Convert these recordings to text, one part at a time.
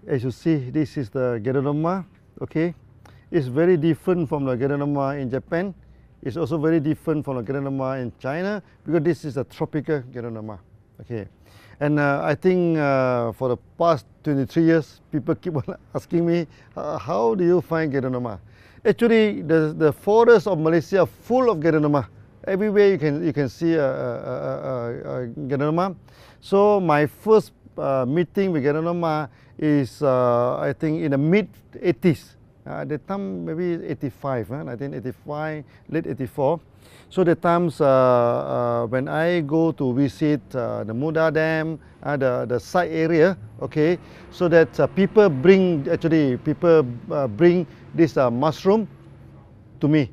As you see, this is the Ganoderma. Okay, it's very different from the Ganoderma in Japan. It's also very different from the Ganoderma in China because this is a tropical Ganoderma. Okay, and I think for the past 23 years, people keep on asking me, how do you find Ganoderma? Actually, the forests of Malaysia are full of Ganoderma. Everywhere you can see a Ganoderma. So my first meeting with Ganoderma is I think in the mid 80s. At the time maybe 85, 1985, late 84. So the times when I go to visit the Muda Dam, the site area, okay, so that people bring this mushroom to me.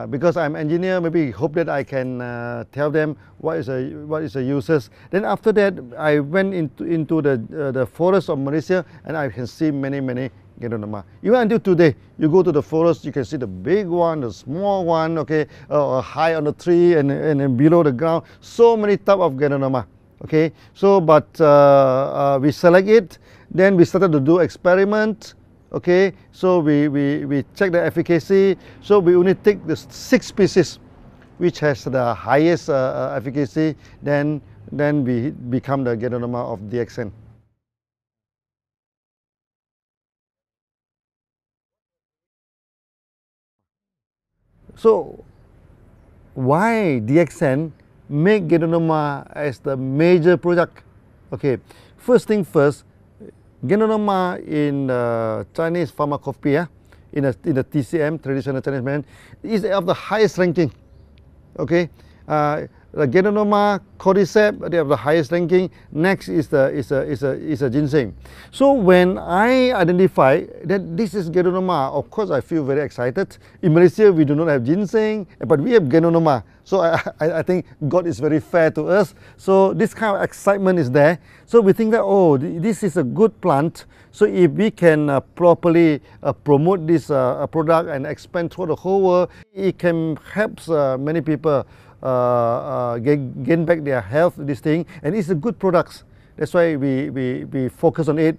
Because I'm engineer, maybe hope that I can tell them what is the uses. Then after that, I went into the forest of Malaysia, and I can see many Ganoderma. Even until today, you go to the forest, you can see the big one, the small one, okay, high on the tree and below the ground. So many type of Ganoderma. Okay, so but we select it. Then we started to do experiment. Okay, so we check the efficacy. So we only take the 6 species which has the highest efficacy. Then we become the Ganoderma of DXN. So why DXN make Ganoderma as the major product? Okay, first thing first. Ganoderma in Chinese pharmacopoeia, in the TCM, traditional Chinese medicine, is of the highest ranking. Okay, the Ganoderma, cordyceps, they have the highest ranking. Next is the ginseng. So when I identify that this is Ganoderma, of course I feel very excited. In Malaysia we do not have ginseng, but we have Ganoderma. So I think God is very fair to us. So this kind of excitement is there. So we think that, oh, this is a good plant. So if we can properly promote this product and expand through the whole world, it can help many people gain back their health, this thing. And it's a good product. That's why we focus on it.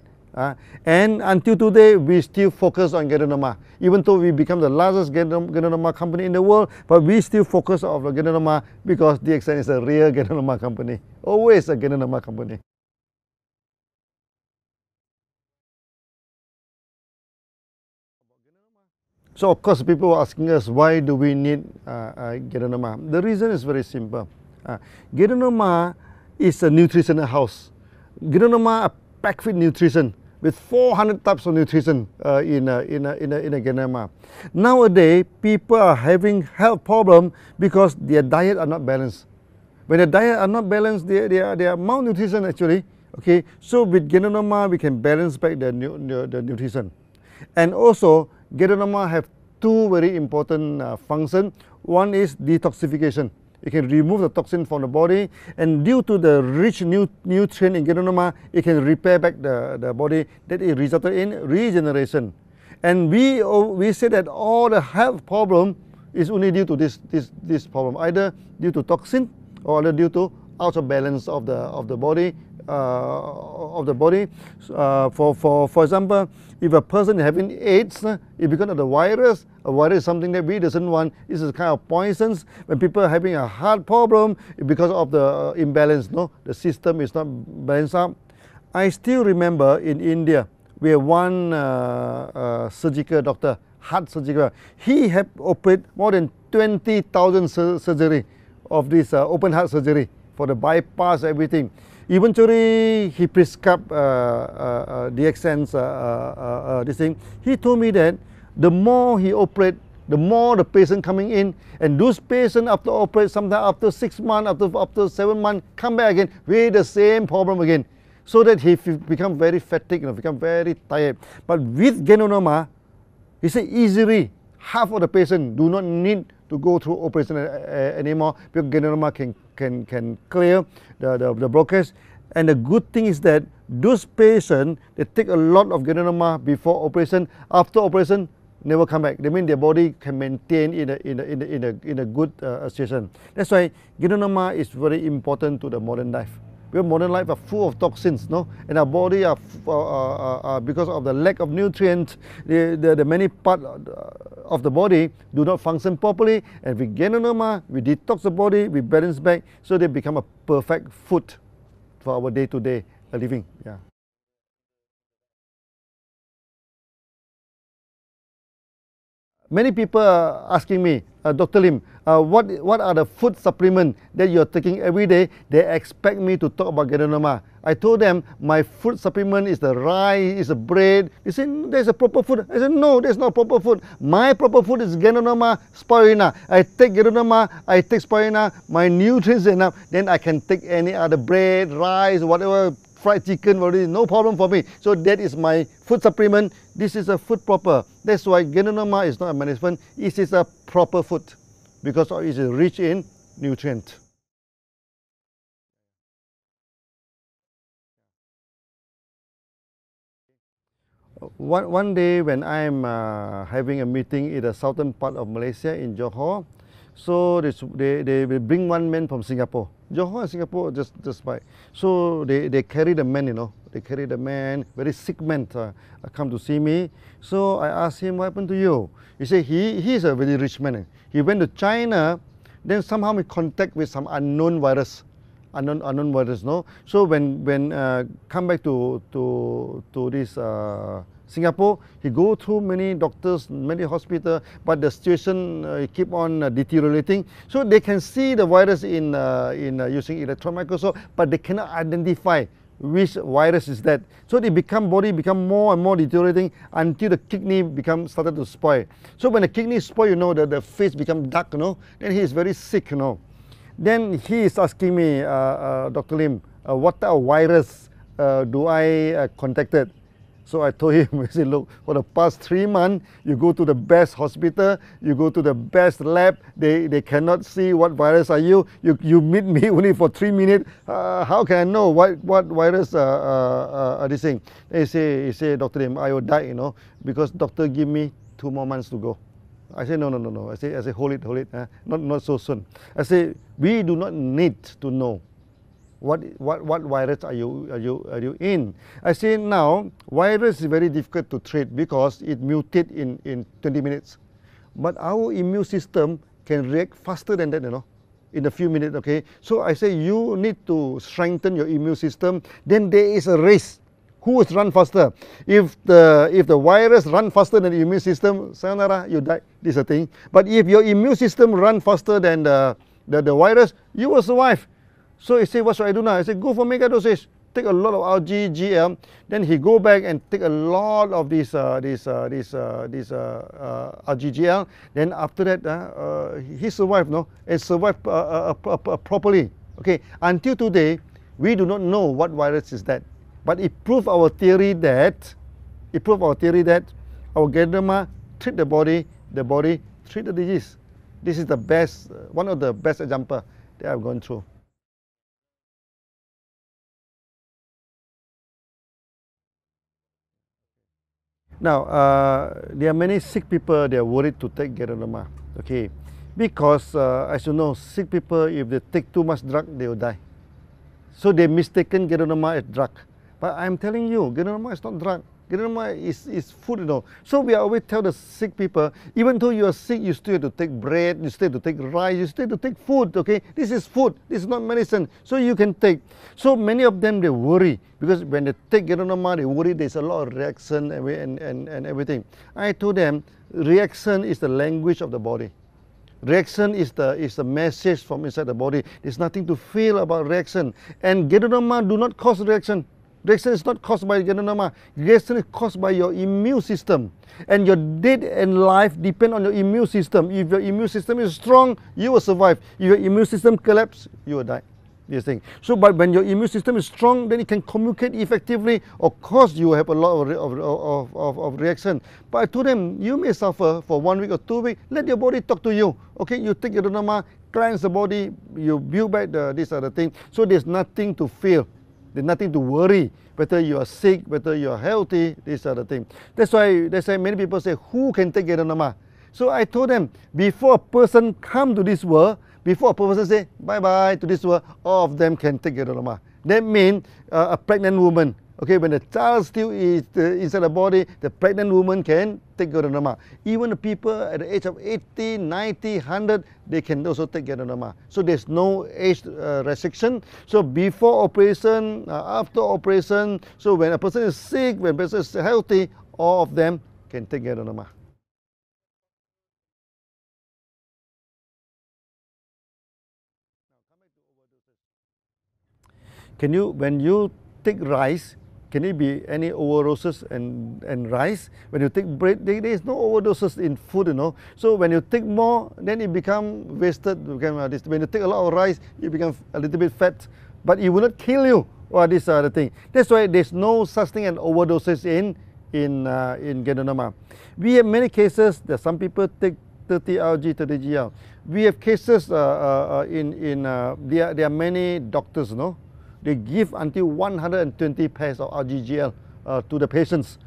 And until today, we still focus on Ganoderma. Even though we become the largest Ganoderma company in the world, but we still focus on the Ganoderma because DXN is a real Ganoderma company. Always a Ganoderma company. So of course, people are asking us, why do we need Ganoderma? The reason is very simple. Ganoderma is a nutritional house. Ganoderma are packed with nutrition, with 400 types of nutrition in a Ganoderma. Nowadays, people are having health problems because their diet are not balanced. When the diet are not balanced, they are malnutrition actually. Okay, so with Ganoderma, we can balance back the nutrition. And also, Ganoderma have 2 very important functions. One is detoxification. It can remove the toxin from the body, and due to the rich nutrient in Ganoderma, it can repair back the body. That is resulted in regeneration. And we say that all the health problem is only due to this problem, either due to toxin or due to out of balance of the body. For example, if a person is having AIDS, it's because of the virus. A virus is something that we doesn't want. This is kind of poisons. When people are having a heart problem, it's because of the imbalance. No, the system is not balanced up. I still remember in India, we have one surgical doctor, heart surgical. He had operated more than 20,000 surgery of this open heart surgery for the bypass, everything. Eventually, he prescribed DXN's this thing. He told me that the more he operates, the more the patient coming in, and those patients after operate, sometimes after 6 months, after 7 months, come back again with the same problem again. So that he become very fatigued, become very tired. But with Ganoderma, he said easily half of the patient do not need to go through operation anymore because Ganoderma can clear the blockage. And the good thing is that those patients, they take a lot of Ganoderma before operation. After operation, never come back. They mean their body can maintain in a good situation. That's why Ganoderma is very important to the modern life. because modern life are full of toxins, no? And our body are because of the lack of nutrients, the many parts of the body do not function properly. And with Ganoderma, we detox the body, we balance back, so they become a perfect food for our day-to-day living. Yeah. Many people are asking me, Dr. Lim, what are the food supplements that you're taking every day? They expect me to talk about Ganoderma. I told them my food supplement is the rice, is the bread. They say, there's a proper food. I said, no, there's not proper food. My proper food is Ganoderma, Spirulina. I take Ganoderma, I take Spirulina, my nutrients are enough. Then I can take any other bread, rice, whatever, fried chicken, no problem for me. So that is my food supplement. This is a food proper. That's why Ganoderma is not a medicine. It is a proper food because it is rich in nutrients. One day when I'm having a meeting in the southern part of Malaysia in Johor, so they will bring one man from Singapore. Johor and Singapore just by. So they carry the man, you know. They carry the man, very sick man, come to see me. So I asked him, what happened to you? He said he's a very rich man. He went to China, then somehow he contact with some unknown virus. Unknown virus, no. So when come back to this Singapore, he go through many doctors, many hospitals, but the situation keep on deteriorating. So they can see the virus in using electron microscope, but they cannot identify which virus is that. So the body become more and more deteriorating until the kidney started to spoil. So when the kidney spoil, you know, the face become dark, you know. Then he is very sick, you know. Then he is asking me, Dr. Lim, what type of virus do I contacted? So I told him, I said, look, for the past 3 months, you go to the best hospital, you go to the best lab, they cannot see what virus are you. You meet me only for 3 minutes. How can I know what virus are this thing? He say, Dr. Lim, I will die, you know, because doctor give me 2 more months to go. I say, no. I say, hold it, not so soon. I say, we do not need to know what virus are you in. I say now, virus is very difficult to treat because it mutates in 20 minutes. But our immune system can react faster than that, you know, in a few minutes, okay? So I say you need to strengthen your immune system. Then there is a race. Who will run faster? If the virus run faster than the immune system, sayonara, you die. This is the thing. But if your immune system run faster than the virus, you will survive. So he said, what should I do now? I said, go for mega dosage. Take a lot of RGGL. Then he go back and take a lot of this RGGL. Then after that, he survived, no, and survived properly. Okay. Until today, we do not know what virus is that. But it proved our theory that our Ganoderma treat the body treat the disease. This is the best, one of the best examples that I've gone through. Now, there are many sick people, they are worried to take Ganoderma, okay? Because, as you know, sick people, if they take too much drug, they will die. So they mistaken Ganoderma as drug. But I'm telling you, Ganoderma is not drug. Ganoderma is food, you know. So we always tell the sick people, even though you are sick, you still have to take bread, you still have to take rice, you still have to take food, okay? This is food, this is not medicine. So you can take. So many of them, they worry. Because when they take Ganoderma, they worry there's a lot of reaction and everything. I told them, reaction is the language of the body. Reaction is the message from inside the body. There's nothing to feel about reaction. And Ganoderma do not cause reaction. Reaction is not caused by Ganoderma. Reaction is caused by your immune system. And your death and life depend on your immune system. If your immune system is strong, you will survive. If your immune system collapses, you will die. This thing. So, but when your immune system is strong, then it can communicate effectively. Of course, you have a lot of reaction. But I told them, you may suffer for 1 week or 2 weeks. Let your body talk to you. Okay, you take Ganoderma, cleanse the body, you build back this other thing. So there's nothing to feel. There's nothing to worry, whether you are sick, whether you are healthy, this other thing. That's why many people say, who can take Ganoderma? So I told them, before a person come to this world, before a person say bye-bye to this world, all of them can take Ganoderma. That means a pregnant woman, okay, when the child still is inside the body, the pregnant woman can take Ganoderma. Even the people at the age of 80, 90, 100, they can also take Ganoderma. So there's no age restriction. So before operation, after operation, so when a person is sick, when a person is healthy, all of them can take Ganoderma. Can you, when you take rice, can it be any overdoses and rice? When you take bread, there is no overdoses in food, you know. So when you take more, then it becomes wasted. When you take a lot of rice, you become a little bit fat, but it will not kill you. Or this other thing. That's why there's no such thing as overdoses in Ganoderma. We have many cases that some people take 30 RG, 30 GL. We have cases there are many doctors, you know. They give until 120 pairs of RGGL to the patients.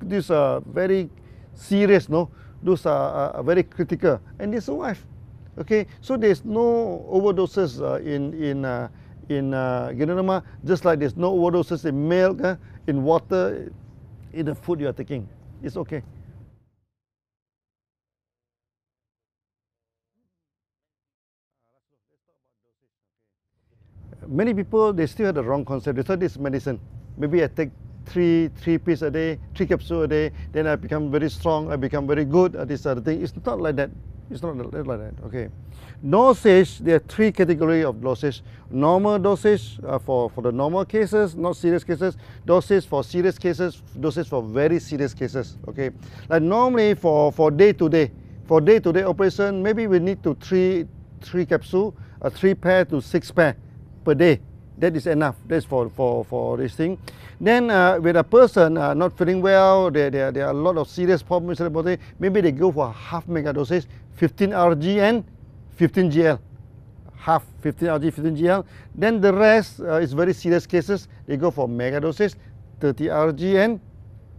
These are very serious, no? Those are very critical, and they survive. Okay, so there's no overdoses in Ganoderma, just like there's no overdoses in milk, in water, in the food you are taking. It's okay. Many people, they still have the wrong concept. They thought this is medicine. Maybe I take three pills a day, 3 capsules a day, then I become very strong, I become very good. This other thing. It's not like that. It's not like that. Okay. Dosage, there are 3 categories of dosage. Normal dosage for the normal cases, not serious cases. Dosage for serious cases. Dosage for very serious cases. Okay. Like normally for day-to-day operation, maybe we need to 3 capsules, 3 pair to 6 pair per day. That is enough. That's for this thing. Then when a person not feeling well, there are a lot of serious problems in the body, maybe they go for half mega dosage, 15 RG and 15 GL. Half 15 RG, 15 GL. Then the rest is very serious cases. They go for mega dosage, 30 RG and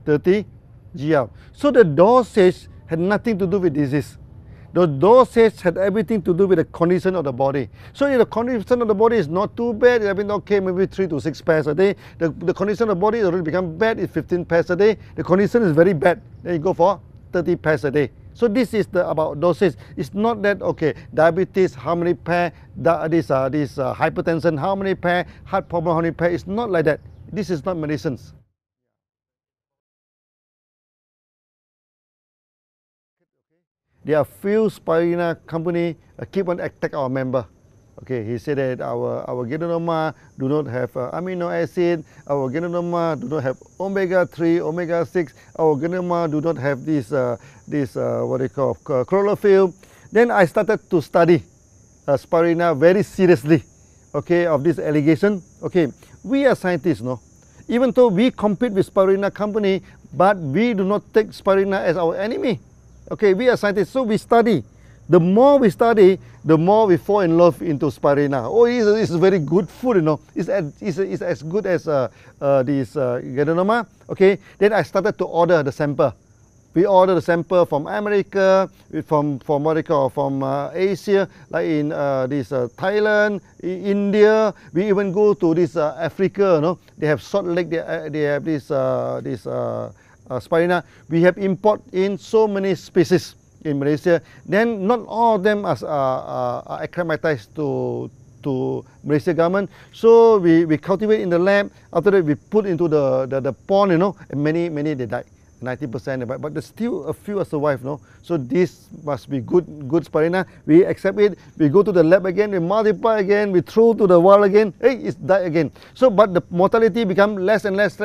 30 GL. So the dosage had nothing to do with disease. The dosage had everything to do with the condition of the body. So if the condition of the body is not too bad, I mean, okay, maybe 3 to 6 pairs a day. The condition of the body already become bad, it's 15 pairs a day. The condition is very bad, then you go for 30 pairs a day. So this is about dosage. It's not that, okay, diabetes, how many pair, hypertension, how many pair, heart problem, how many pair. It's not like that. This is not medicines. There are few Spirulina company keep on attack our member. Okay, he said that our Ganoderma do not have amino acid, our Ganoderma do not have omega-3, omega-6, our Ganoderma do not have this what they call chlorophyll. Then I started to study Spirulina very seriously, okay, of this allegation. Okay, we are scientists, no? Even though we compete with Spirulina company, but we do not take Spirulina as our enemy. Okay, we are scientists, so we study. The more we study, the more we fall in love into Spirulina. Oh, it's very good food, you know. It's as good as this Ganoderma. Okay, then I started to order the sample. We order the sample from America, from what they call, from Asia, like in Thailand, India. We even go to this Africa, you know. They have Salt Lake. They have this Spirulina. We have import in so many species in Malaysia. Then not all of them are acclimatized to Malaysia government. So we cultivate in the lab. After that, we put into the pond, you know, and many they died. 90%, but there's still a few survive, no? So this must be good Spirulina. We accept it. We go to the lab again. We multiply again. We throw to the wall again. Hey, it's died again. So, but the mortality become less and less.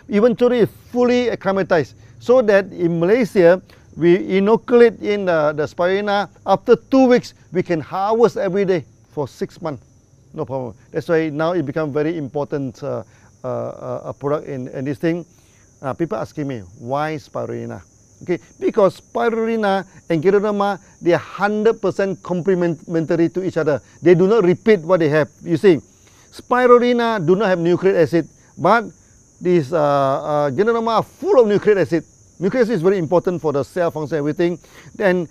Eventually, it's fully acclimatized. So that in Malaysia, we inoculate in the Spirulina. After 2 weeks, we can harvest every day for 6 months. No problem. That's why now it becomes very important a product in this thing. People asking me, why Spirulina? Okay, because Spirulina and Ganoderma, they are 100% complementary to each other. They do not repeat what they have. You see, Spirulina do not have nucleic acid, but these Ganoderma are full of nucleic acid. Nucleic acid is very important for the cell function, everything. The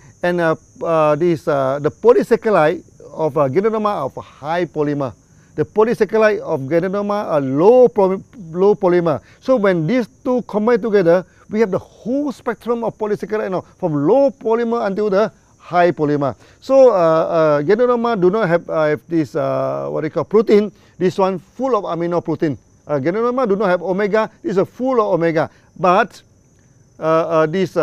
polysaccharide of Ganoderma are of high polymer. the polysaccharide of Ganoderma are low polymer. So when these two combine together, we have the whole spectrum of polysaccharide now, from low polymer until the high polymer. So Ganoderma do not have this what they call protein. This one full of amino protein. Ganoderma do not have omega. This is full of omega. But this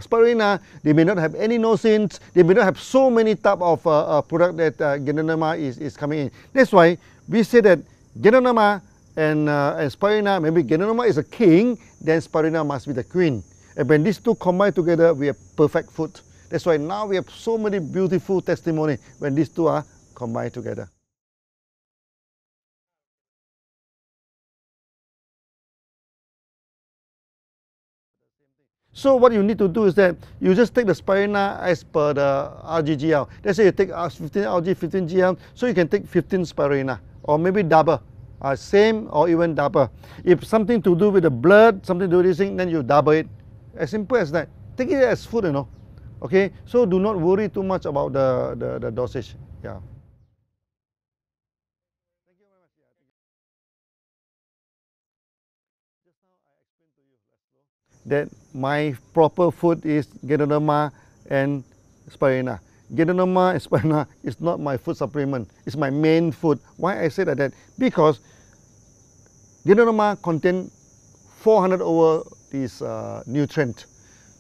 Spirulina, they may not have any nosins. They may not have so many type of product that Ganoderma is coming in. That's why we say that Ganoderma and Spirulina, maybe Ganoderma is a king, then Spirulina must be the queen. And when these two combine together, we have perfect food. That's why now we have so many beautiful testimony when these two are combined together. So what you need to do is that you just take the Spirulina as per the RGGL. Let's say you take 15 RG, 15 GL, so you can take 15 Spirulina, or maybe double, same or even double. If something to do with the blood, something to do with this thing, then you double it. As simple as that. Take it as food, you know. Okay, so do not worry too much about the dosage. Yeah. That my proper food is Ganoderma and Spirulina. Ganoderma and Spirulina is not my food supplement. It's my main food. Why I say that? Because Ganoderma contain 400 over this nutrient.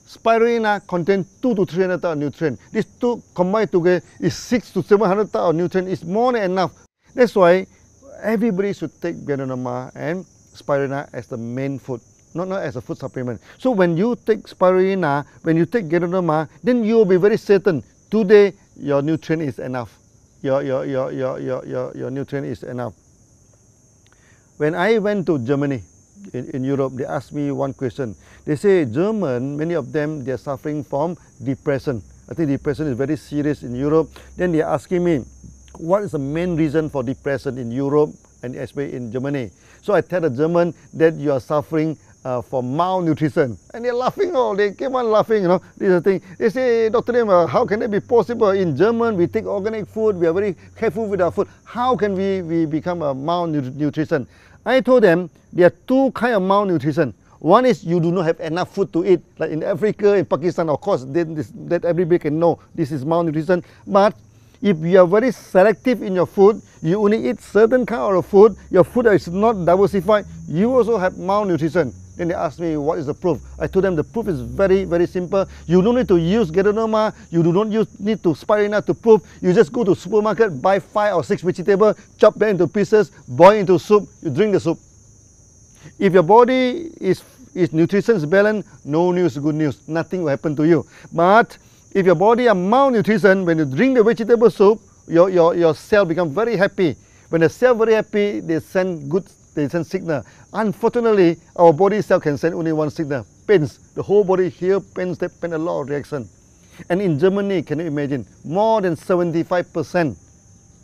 Spirulina contain 2 to 300 of nutrient. These two combined together is 6 to 700 of nutrient. Is more than enough. That's why everybody should take Ganoderma and Spirulina as the main food. Not as a food supplement. So when you take Spirulina, when you take Ganoderma, then you will be very certain today your nutrient is enough. Your nutrient is enough. When I went to Germany, in Europe, they asked me one question. They say German, many of them, they are suffering from depression. I think depression is very serious in Europe. Then they are asking me, what is the main reason for depression in Europe and especially in Germany? So I tell the German that you are suffering from malnutrition, and they're laughing. Oh, they keep on laughing. You know, this is the thing. They say, Dr. Lim, how can that be possible? In German, we take organic food. We are very careful with our food. How can we become a malnutrition? I told them there are two kinds of malnutrition. One is you do not have enough food to eat, like in Africa, in Pakistan. Of course, that everybody can know this is malnutrition. But if you are very selective in your food, you only eat certain kind of food, your food is not diversified, you also have malnutrition. Then they asked me, what is the proof? I told them the proof is very, very simple. You don't need to use Ganoderma, you do not need to Spirulina to prove. You just go to supermarket, buy 5 or 6 vegetables, chop them into pieces, boil into soup, you drink the soup. If your body is nutrition is balanced, no news, good news, nothing will happen to you. But if your body are malnutrition, when you drink the vegetable soup, your cell become very happy. When the cell very happy, they send signal. Unfortunately, our body cell can send only one signal, pains. The whole body here pains, they pain a lot of reaction. And in Germany, can you imagine, more than 75%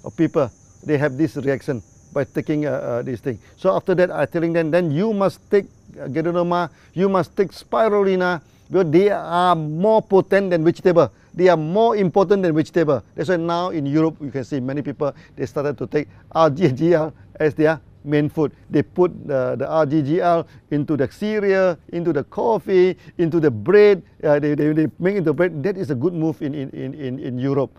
of people, they have this reaction by taking this thing. So after that, I'm telling them, then you must take Ganoderma, you must take Spirulina, because they are more potent than vegetable. They are more important than vegetable. That's why now in Europe, you can see many people, they started to take RGGL as their main food. They put the RGGL into the cereal, into the coffee, into the bread. They make into bread. That is a good move in Europe.